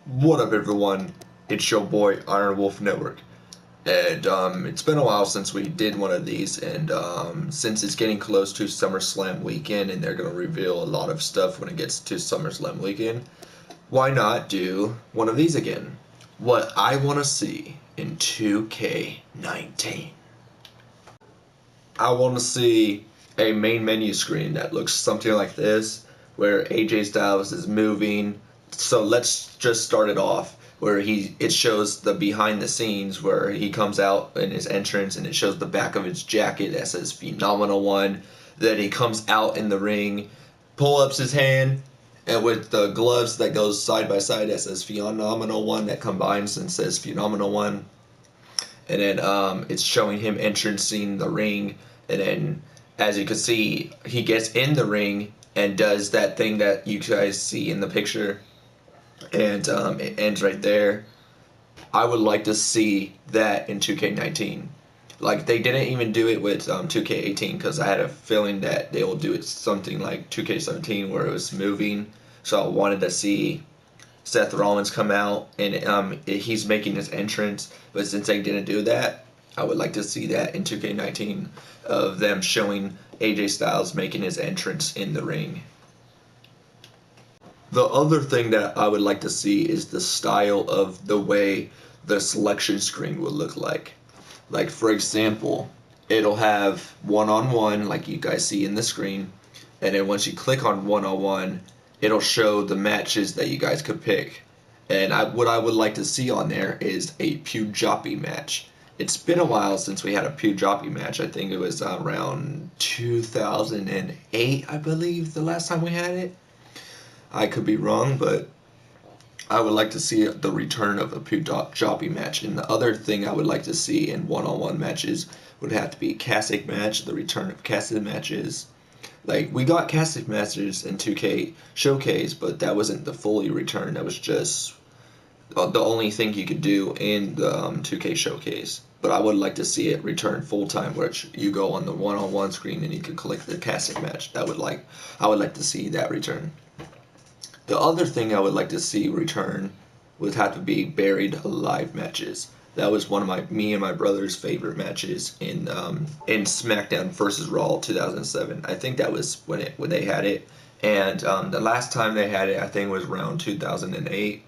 What up, everyone? It's your boy Iron Wolf Network, and it's been a while since we did one of these, and since it's getting close to SummerSlam weekend, and they're gonna reveal a lot of stuff when it gets to SummerSlam weekend, why not do one of these again? What I want to see in 2K19. I want to see a main menu screen that looks something like this, where AJ Styles is moving. So let's just start it off where it shows the behind the scenes where he comes out in his entrance and it shows the back of his jacket that says Phenomenal One. Then he comes out in the ring, pull ups his hand, and with the gloves that goes side by side that says Phenomenal One, that combines and says Phenomenal One. And then it's showing him entrancing the ring, and then as you can see, he gets in the ring and does that thing that you guys see in the picture, and it ends right there. I would like to see that in 2K19. Like, they didn't even do it with 2K18 because I had a feeling that they will do it something like 2K17 where it was moving. So I wanted to see Seth Rollins come out and he's making his entrance, but since they didn't do that, I would like to see that in 2K19 of them showing AJ Styles making his entrance in the ring. The other thing that I would like to see is the style of the way the selection screen would look like. Like, for example, it'll have one-on-one like you guys see in the screen, and then once you click on one-on-one, it'll show the matches that you guys could pick. And what I would like to see on there is a Pujapi match. It's been a while since we had a Pujapi match. I think it was around 2008, I believe, the last time we had it. I could be wrong, but I would like to see the return of a Pujapi match. And the other thing I would like to see in one-on-one matches would have to be Classic match, the return of Classic matches. Like, we got Classic matches in 2K Showcase, but that wasn't the fully return. That was just the only thing you could do in the 2K Showcase. But I would like to see it return full-time, where you go on the one-on-one screen and you can click the Classic match. I would like to see that return. The other thing I would like to see return would have to be Buried Alive matches. That was one of me and my brother's favorite matches in SmackDown vs. Raw 2007. I think that was when they had it, and the last time they had it, I think, was around 2008.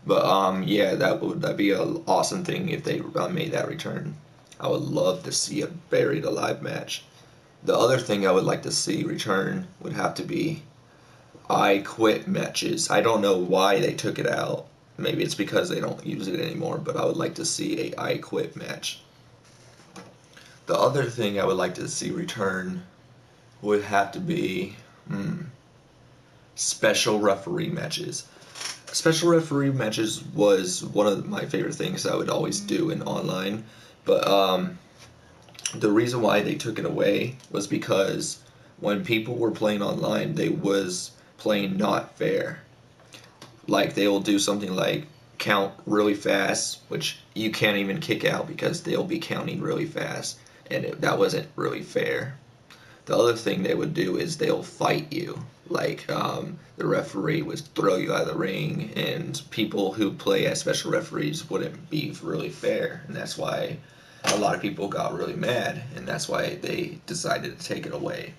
But yeah, that'd be an awesome thing if they made that return. I would love to see a Buried Alive match. The other thing I would like to see return would have to be I Quit matches. I don't know why they took it out. Maybe it's because they don't use it anymore, but I would like to see a I Quit match. The other thing I would like to see return would have to be special referee matches. Special referee matches was one of my favorite things I would always do in online, but the reason why they took it away was because when people were playing online, they was playing not fair. Like, they'll do something like count really fast, which you can't even kick out because they'll be counting really fast, and that wasn't really fair. The other thing they would do is they'll fight you. Like, the referee would throw you out of the ring, and people who play as special referees wouldn't be really fair, and that's why a lot of people got really mad, and that's why they decided to take it away.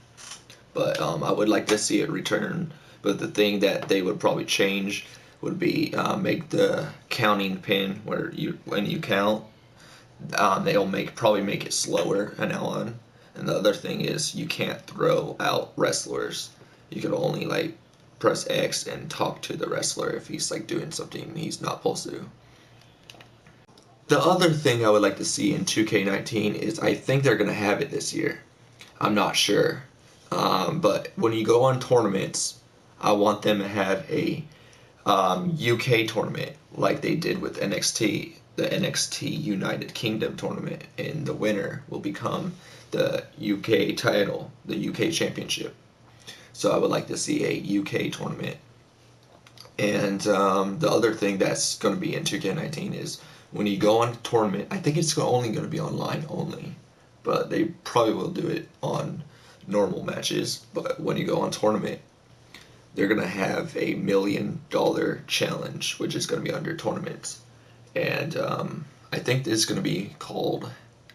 But I would like to see it return. But the thing that they would probably change would be make the counting pin where when you count, they'll probably make it slower from now on. And the other thing is you can't throw out wrestlers. You can only like press X and talk to the wrestler if he's like doing something he's not supposed to. The other thing I would like to see in 2K19 is I think they're gonna have it this year. I'm not sure, but when you go on tournaments, I want them to have a UK tournament like they did with NXT, the NXT United Kingdom tournament, and the winner will become the UK title, the UK Championship. So I would like to see a UK tournament. And the other thing that's going to be in 2K19 is when you go on a tournament, I think it's only going to be online only, but they probably will do it on normal matches. But when you go on tournament, they're gonna have a $1 million challenge, which is gonna be under tournaments, and I think this is gonna be called.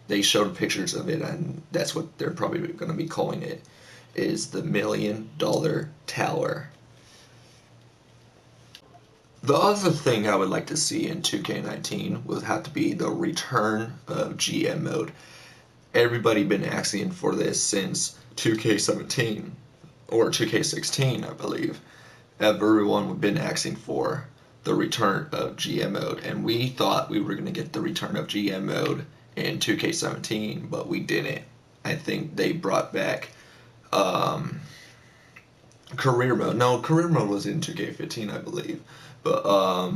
They showed pictures of it, and that's what they're probably gonna be calling it. Is the $1 million tower. The other thing I would like to see in 2K19 would have to be the return of GM mode. Everybody been asking for this since 2K17 or 2K16, I believe. Everyone have been asking for the return of GM mode, and we thought we were going to get the return of GM mode in 2K17, but we didn't. I think they brought back career mode. No, career mode was in 2K15, I believe. But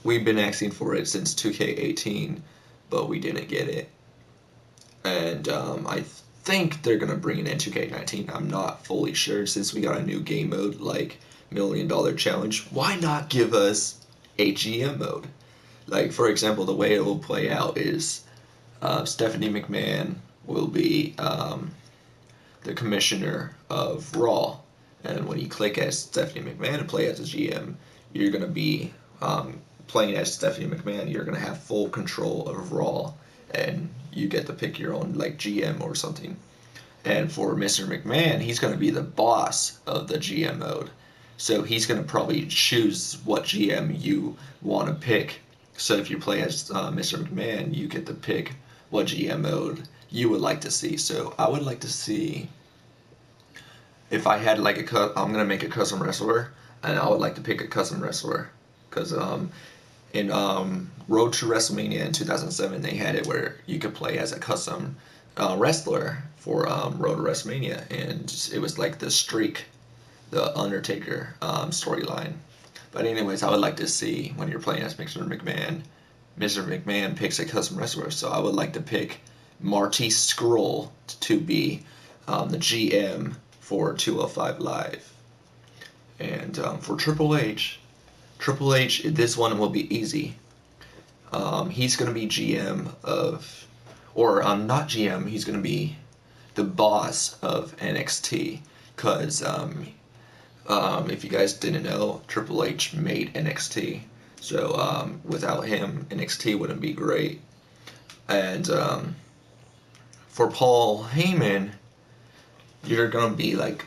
we've been asking for it since 2K18, but we didn't get it. And I think they're gonna bring it in 2K19. I'm not fully sure since we got a new game mode like $1 million challenge. Why not give us a GM mode? Like, for example, the way it will play out is Stephanie McMahon will be the commissioner of Raw. And when you click as Stephanie McMahon and play as a GM, you're going to be playing as Stephanie McMahon. You're going to have full control of Raw, and you get to pick your own like GM or something. And for Mr. McMahon, he's going to be the boss of the GM mode. So he's going to probably choose what GM you want to pick. So if you play as Mr. McMahon, you get to pick what GM mode you would like to see. So I would like to see, if I had like I'm gonna make a custom wrestler, and I would like to pick a custom wrestler, because in Road to WrestleMania in 2007 they had it where you could play as a custom wrestler for Road to WrestleMania, and it was like the Streak, the Undertaker storyline. But anyways, I would like to see when you're playing as Mr. McMahon picks a custom wrestler. So I would like to pick Marty Scurll to be the GM for 205 Live. And for Triple H, this one will be easy. He's going to be GM of, or not GM, he's going to be the boss of NXT. Because if you guys didn't know, Triple H made NXT. So without him, NXT wouldn't be great. And for Paul Heyman, you're gonna be like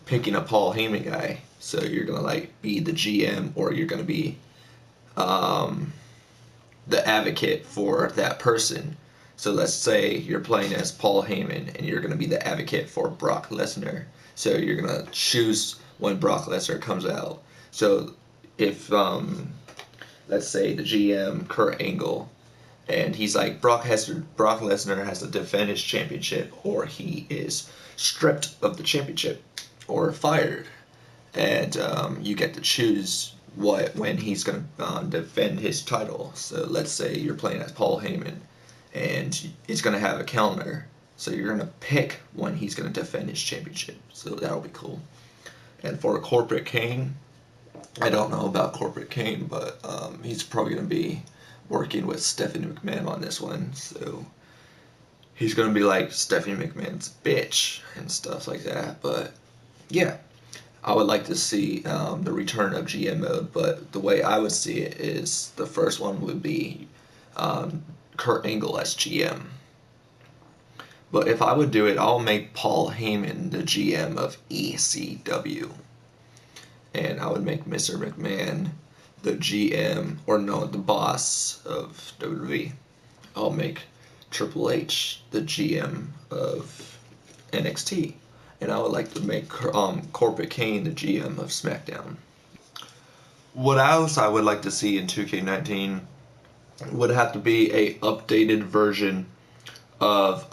picking a Paul Heyman guy. So you're gonna like be the GM, or you're gonna be the advocate for that person. So let's say you're playing as Paul Heyman, and you're gonna be the advocate for Brock Lesnar. So you're gonna choose when Brock Lesnar comes out. So if let's say the GM Kurt Angle, and he's like, Brock Lesnar has to defend his championship, or he is stripped of the championship or fired, and you get to choose when he's gonna defend his title. So let's say you're playing as Paul Heyman, and it's gonna have a calendar. So you're gonna pick when he's gonna defend his championship. So that'll be cool. And for Corporate Kane, I don't know about Corporate Kane, but he's probably going to be working with Stephanie McMahon on this one. So he's going to be like Stephanie McMahon's bitch and stuff like that. But yeah, I would like to see the return of GM mode. But the way I would see it is the first one would be Kurt Angle as GM. But if I would do it, I'll make Paul Heyman the GM of ECW. And I would make Mr. McMahon the GM, or no, the boss of WWE. I'll make Triple H the GM of NXT. And I would like to make Corporate Kane the GM of SmackDown. What else I would like to see in 2K19 would have to be a updated version of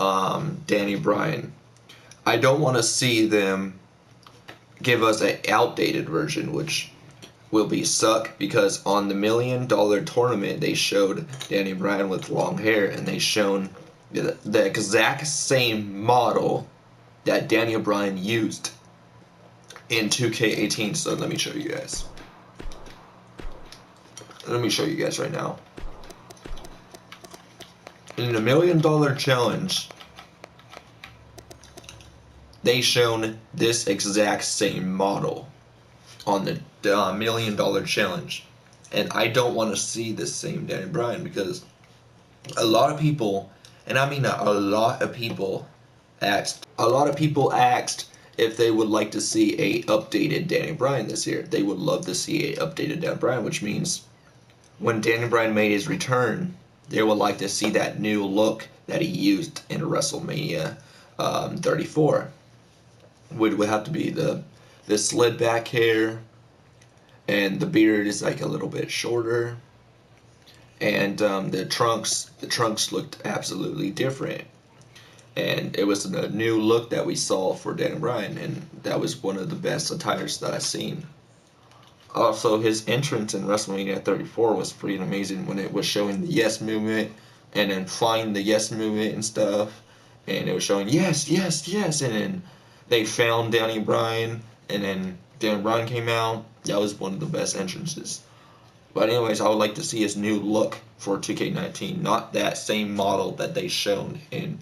Danny Bryan. I don't want to see them give us an outdated version, which will be suck, because on the $1 million tournament they showed Danny Bryan with long hair, and they shown the exact same model that Danny Bryan used in 2K18. So let me show you guys. Let me show you guys right now. In the $1 million challenge, they shown this exact same model. on the $1 million challenge. And I don't want to see the same Danny Bryan, because a lot of people, and I mean a lot of people, asked if they would like to see a updated Danny Bryan this year. They would love to see a updated Danny Bryan, which means when Danny Bryan made his return, they would like to see that new look that he used in WrestleMania 34. Would have to be the slid back hair, and the beard is like a little bit shorter, and the trunks looked absolutely different, and it was a new look that we saw for Dan Bryan, and that was one of the best attires that I've seen. Also, his entrance in WrestleMania 34 was pretty amazing when it was showing the Yes movement and then flying the Yes movement and stuff, and it was showing yes, yes, yes, and then they found Danny Bryan, and then Danny Bryan came out. That was one of the best entrances. But anyways, I would like to see his new look for 2K19, not that same model that they shown in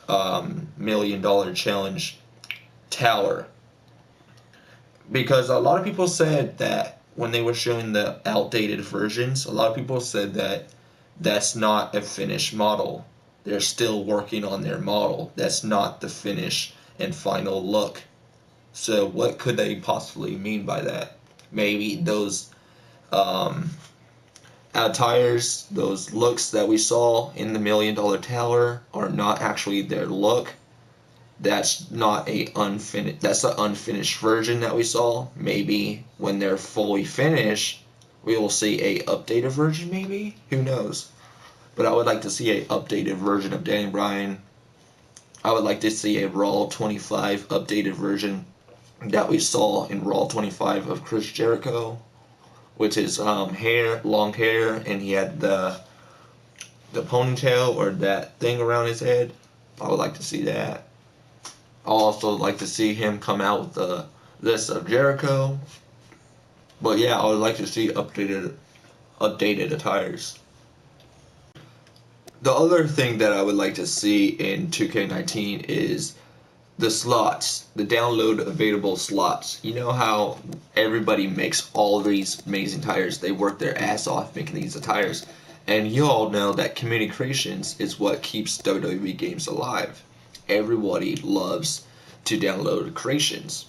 $1 Million Challenge Tower. Because a lot of people said that when they were showing the outdated versions, a lot of people said that that's not a finished model. They're still working on their model. That's not the finish and final look. So what could they possibly mean by that? Maybe those attires, those looks that we saw in the $1 Million Tower are not actually their look. That's not that's the unfinished version that we saw. Maybe when they're fully finished, we will see a updated version, maybe? Who knows? But I would like to see a updated version of Danny Bryan. I would like to see a Raw 25 updated version that we saw in Raw 25 of Chris Jericho, with his long hair, and he had the ponytail or that thing around his head. I would like to see that. I also like to see him come out with the list of Jericho. But yeah, I would like to see updated attires. The other thing that I would like to see in 2K19 is the slots, the download available slots. You know how everybody makes all these amazing tires? They work their ass off making these tires. And you all know that community creations is what keeps WWE games alive. Everybody loves to download creations,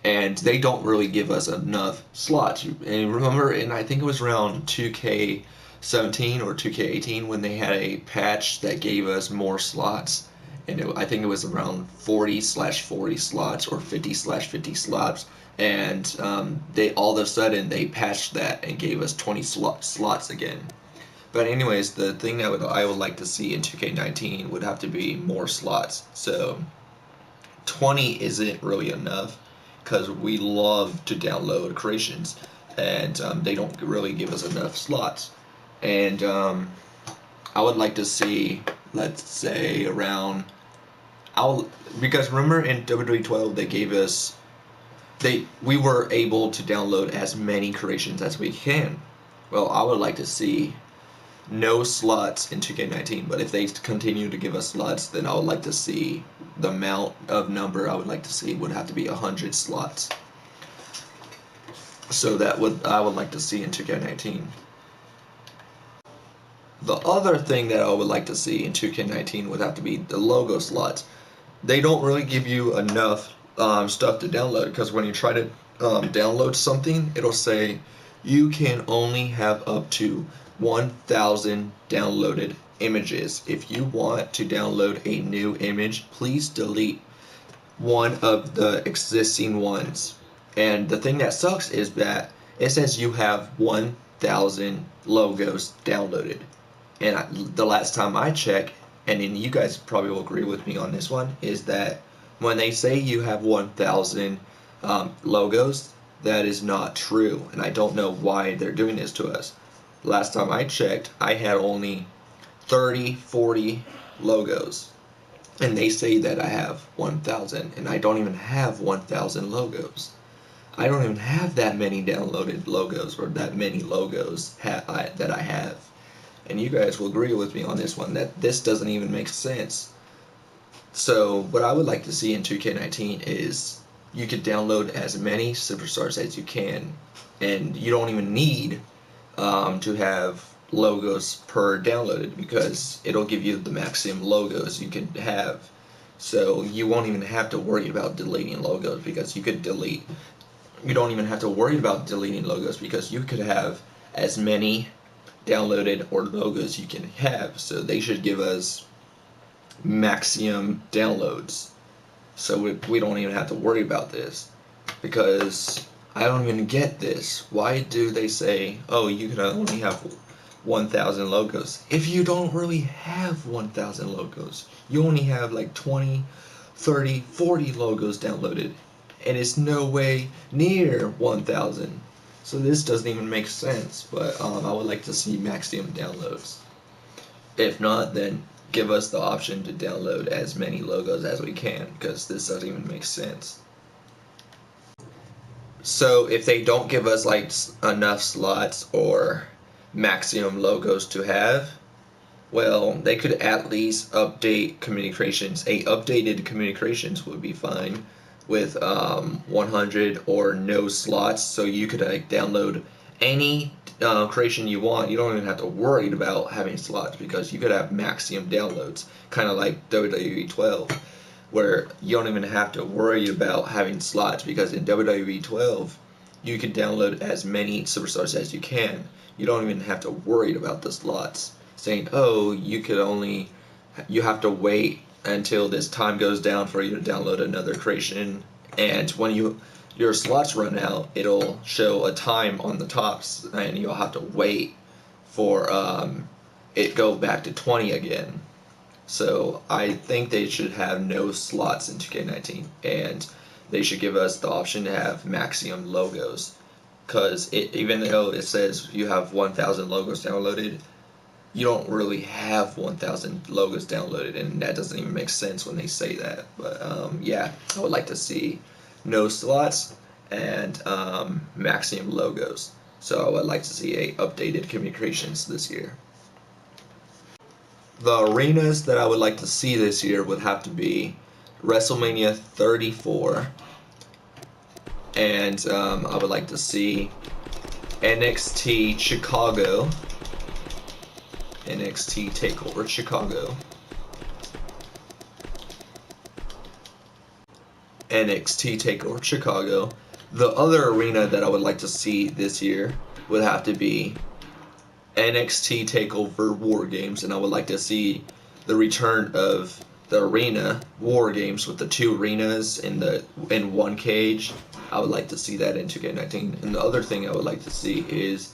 and they don't really give us enough slots. And remember, and I think it was around 2K17 or 2K18 when they had a patch that gave us more slots, and I think it was around 40/40 slots or 50/50 slots, and they all of a sudden they patched that and gave us 20 slots again. But anyways, the thing that I would like to see in 2K19 would have to be more slots. So 20 isn't really enough, because we love to download creations, and they don't really give us enough slots. And I would like to see, let's say, around, because remember in WWE 12 they gave us, we were able to download as many creations as we can. Well, I would like to see no slots in 2K19, but if they continue to give us slots, then I would like to see the amount of number I would like to see would have to be 100 slots. So I would like to see in 2K19. The other thing that I would like to see in 2K19 would have to be the logo slots. They don't really give you enough stuff to download, because when you try to download something, it'll say you can only have up to 1,000 downloaded images. If you want to download a new image, please delete one of the existing ones. And the thing that sucks is that it says you have 1,000 logos downloaded. And the last time I checked, and then you guys probably will agree with me on this one, is that when they say you have 1,000 logos, that is not true. And I don't know why they're doing this to us. Last time I checked, I had only 30, 40 logos. And they say that I have 1,000, and I don't even have 1,000 logos. I don't even have that many downloaded logos, or that many logos that I have. And you guys will agree with me on this one, that this doesn't even make sense. So what I would like to see in 2K19 is you could download as many superstars as you can, and you don't even need to have logos per downloaded, because it'll give you the maximum logos you could have. So you won't even have to worry about deleting logos, because you could delete. You don't even have to worry about deleting logos, because you could have as many downloaded or logos you can have. So they should give us maximum downloads, so we don't even have to worry about this, because I don't even get this. Why do they say, oh, you can only have 1,000 logos if you don't really have 1,000 logos? You only have like 20, 30, 40 logos downloaded, and it's no way near 1,000. So this doesn't even make sense, but I would like to see maximum downloads. If not, then give us the option to download as many logos as we can, because this doesn't even make sense. So if they don't give us like enough slots or maximum logos to have, well, they could at least update communications. A updated communications would be fine with 100 or no slots, so you could like download any creation you want. You don't even have to worry about having slots, because you could have maximum downloads, kind of like WWE 12, where you don't even have to worry about having slots, because in WWE 12 you can download as many superstars as you can. You don't even have to worry about the slots, saying, oh, you have to wait until this time goes down for you to download another creation, and when your slots run out, it'll show a time on the tops, and you'll have to wait for it go back to 20 again. So I think they should have no slots in 2K19, and they should give us the option to have maximum logos, because even though it says you have 1,000 logos downloaded, you don't really have 1,000 logos downloaded, and that doesn't even make sense when they say that. But yeah, I would like to see no slots and maximum logos. So I would like to see a updated communications this year. The arenas that I would like to see this year would have to be WrestleMania 34, and I would like to see NXT Chicago, NXT TakeOver Chicago, NXT TakeOver Chicago. The other arena that I would like to see this year would have to be NXT TakeOver War Games, and I would like to see the return of the arena War Games with the two arenas in one cage. I would like to see that in 2K19. And the other thing I would like to see is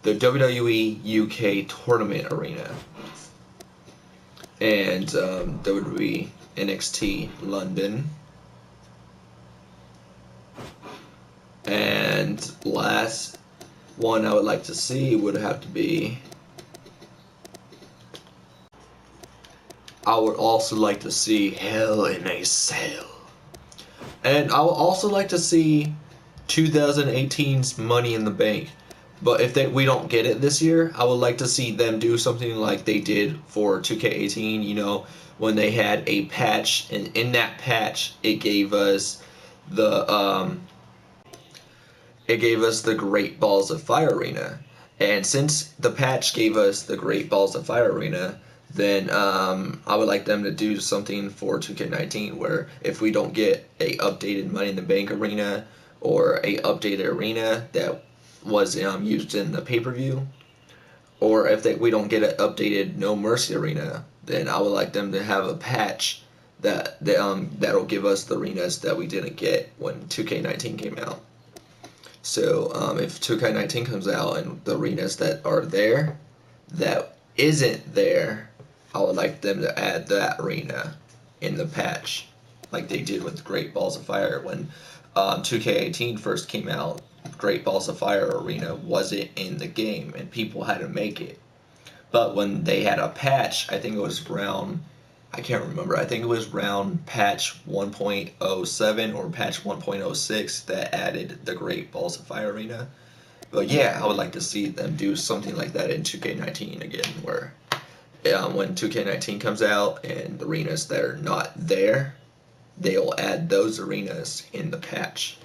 the WWE UK Tournament Arena and WWE NXT London. And last one I would like to see would have to be, I would also like to see Hell in a Cell. And I would also like to see 2018's Money in the Bank. But if we don't get it this year, I would like to see them do something like they did for 2K18, you know, when they had a patch, and in that patch it gave us the Great Balls of Fire Arena. And since the patch gave us the Great Balls of Fire Arena, then I would like them to do something for 2K19, where if we don't get a updated Money in the Bank arena or a updated arena that was used in the pay-per-view, or if we don't get an updated No Mercy arena, then I would like them to have a patch that'll give us the arenas that we didn't get when 2K19 came out. So if 2K19 comes out and the arenas that are there that isn't there, I would like them to add that arena in the patch, like they did with Great Balls of Fire. When 2K18 first came out, Great Balls of Fire arena wasn't in the game, and people had to make it. But when they had a patch, I think it was around, I can't remember, I think it was around patch 1.07 or patch 1.06 that added the Great Balls of Fire arena. But yeah, I would like to see them do something like that in 2K19 again, where when 2K19 comes out and the arenas that are not there, they'll add those arenas in the patch.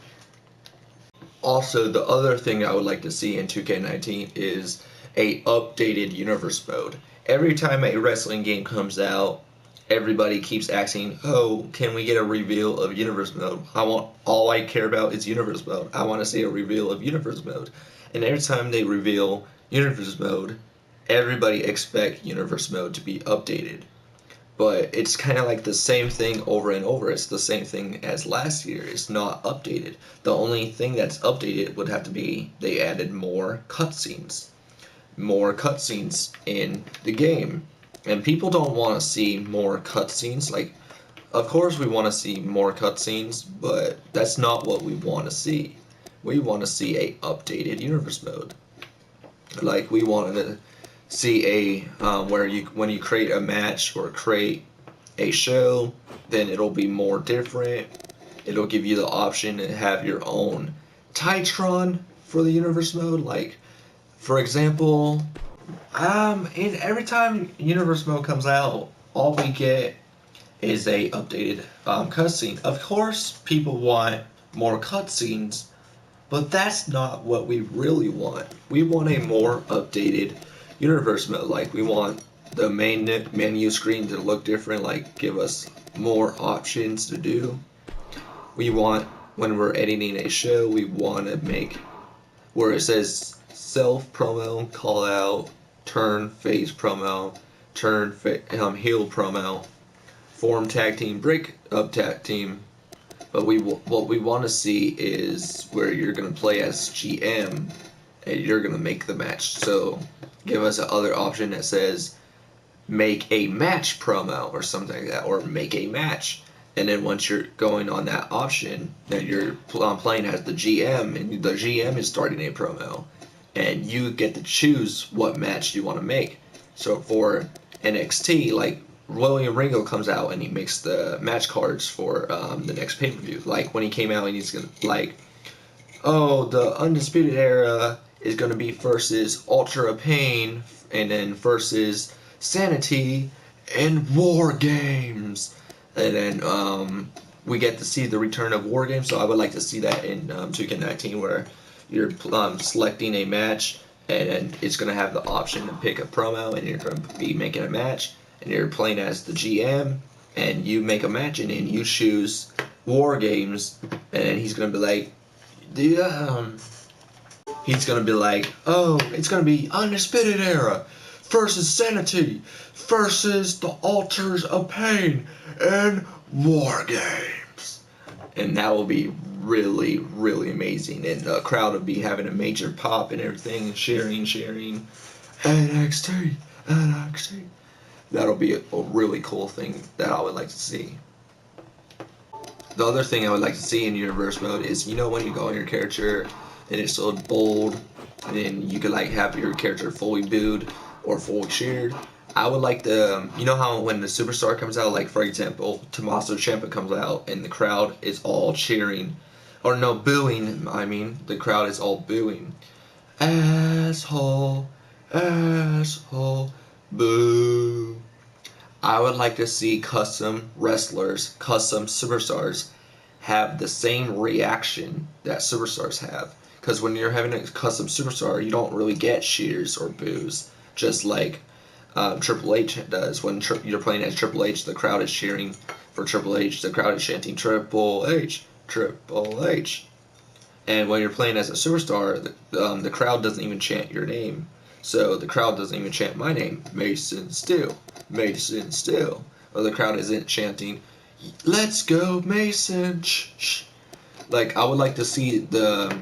Also, the other thing I would like to see in 2K19 is a updated universe mode. Every time a wrestling game comes out, everybody keeps asking, "Oh, can we get a reveal of universe mode?" All I care about is universe mode. I want to see a reveal of universe mode. And every time they reveal universe mode, everybody expects universe mode to be updated. But it's kind of like the same thing over and over. It's the same thing as last year. It's not updated. The only thing that's updated would have to be they added more cutscenes. More cutscenes in the game. And people don't want to see more cutscenes. Like, of course we want to see more cutscenes, but that's not what we want to see. We want to see a updated universe mode. Like, we wanted to see where when you create a match or create a show, then it'll be more different. It'll give you the option to have your own Titron for the universe mode. Like, for example, every time universe mode comes out, all we get is a updated cutscene. Of course, people want more cutscenes, but that's not what we really want. We want a more updated universe mode. Like, we want the main menu screen to look different, like give us more options to do. We want, when we're editing a show, we want to make where it says self promo, call out, turn face promo, heel promo, form tag team, break up tag team. But what we want to see is where you're going to play as GM and you're going to make the match. So give us another option that says make a match promo or something like that, or make a match. And then once you're going on that option, then you're playing as the GM, and the GM is starting a promo. And you get to choose what match you want to make. So for NXT, like, William Regal comes out and he makes the match cards for the next pay-per-view. Like, when he came out and he's gonna, like, oh, the Undisputed Era is going to be versus Ultra Pain, and then versus Sanity and War Games. And then we get to see the return of War Games, so I would like to see that in 2K19, where you're selecting a match, and then it's going to have the option to pick a promo, and you're going to be making a match, and you're playing as the GM, and you make a match, and then you choose War Games, and then he's going to be like, he's going to be like, oh, it's going to be Undisputed Era versus Sanity versus the Altars of Pain and War Games. And that will be really, really amazing. And the crowd will be having a major pop and everything, and cheering. NXT. That'll be a really cool thing that I would like to see. The other thing I would like to see in universe mode is, you know, when you go on your character and it's so bold, and then you could like have your character fully booed or fully cheered. I would like the, you know how when the superstar comes out, like for example, Tommaso Ciampa comes out and the crowd is all cheering, or no, booing, I mean, the crowd is all booing. Asshole, boo. I would like to see custom wrestlers, custom superstars have the same reaction that superstars have. Because when you're having a custom superstar, you don't really get cheers or boos, just like Triple H does. When you're playing as Triple H, the crowd is cheering for Triple H, the crowd is chanting Triple H, Triple H. And when you're playing as a superstar, the crowd doesn't even chant your name. So the crowd doesn't even chant my name, Mason Steele. Or the crowd isn't chanting, let's go Mason. Shh. Like, I would like to see the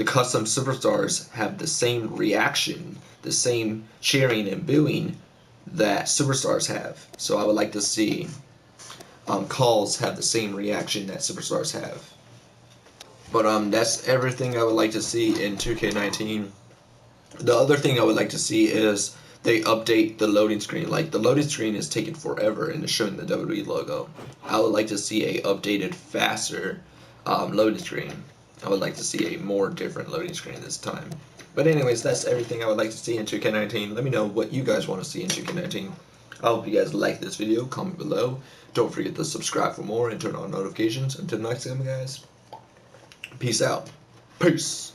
custom superstars have the same reaction, the same cheering and booing that superstars have. So I would like to see calls have the same reaction that superstars have. But that's everything I would like to see in 2K19. The other thing I would like to see is they update the loading screen. Like, the loading screen is taking forever and it's showing the WWE logo. I would like to see a updated, faster loading screen. I would like to see a more different loading screen this time. But anyways, that's everything I would like to see in 2K19. Let me know what you guys want to see in 2K19. I hope you guys like this video. Comment below. Don't forget to subscribe for more and turn on notifications. Until next time, guys. Peace out. Peace.